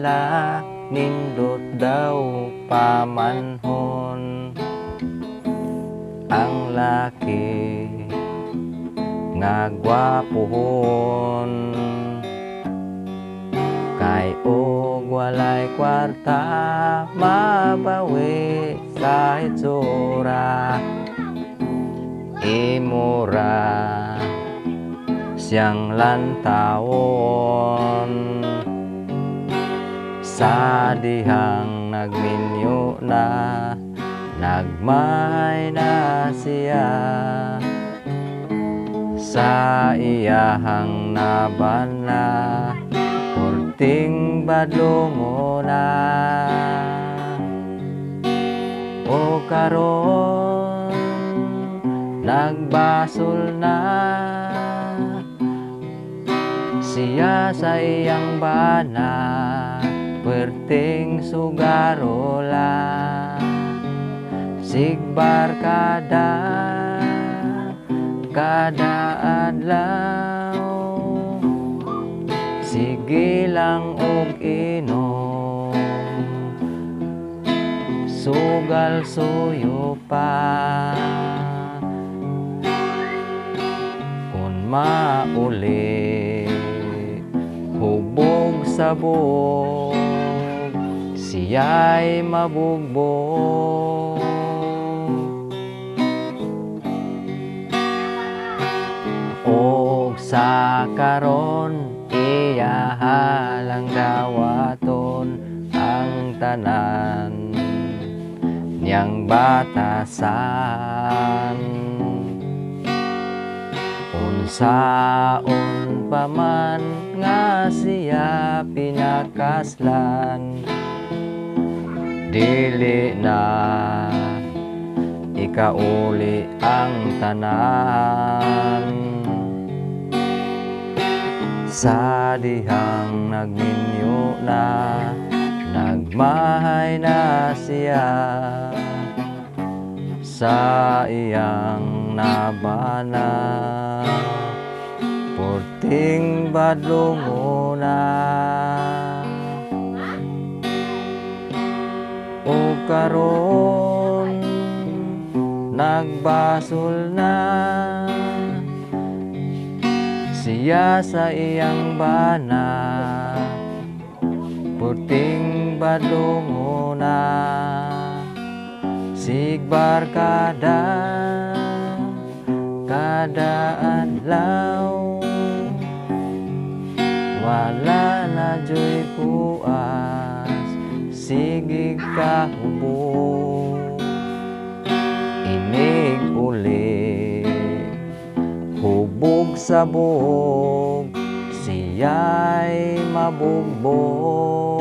sila, nindot daw pamanhon. Ang laki nga gwapohon, kay og walay kwarta mabawi sa itsura. Imura siyang lantawon, sa dihang nagminyo na, nagmay na siya. Sa iyahang nabana, kurting badlongo na. O karon nagbasol na siya sa iyang bana, perting sugarola. Sigbar kada adlaw, sige lang og inom, sugal suyo pa. Kung mauli hubog sabog, siya'y mabugbog. Og sa karon iya halang dawaton ang tanan niyang batasan. Unsaon pa man nga siya pinakaslan, dili na ikauli ang tanan. Sa dihang nagminyo na, nagmahay na siya. Sa iyang nabana, porting badlongo na. O karon nagbasol na siya sa iyang bana, puting badlongo na. Sigbar kada adlaw, wala na joy puas, sigig kahubog. Inig uli hubog sabog, siya'y mabugbog.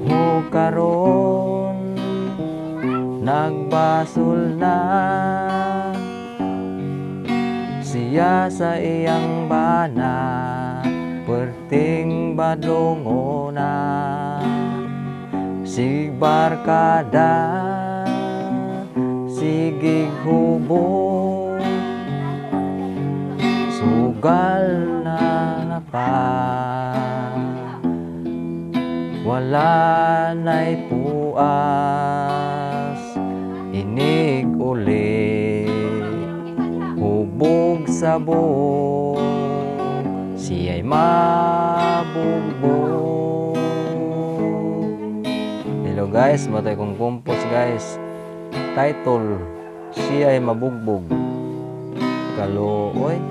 O karon nagbasol na siya sa iyang bana, perting badlongo na. Sigbar kada sigig hubog, sugal na pa, wala na'y puas. Inig uli hubog sabog, siya'y mabugbog. Hello guys, matay kong compose guys. Title, siya'y mabugbog. Kaluoy.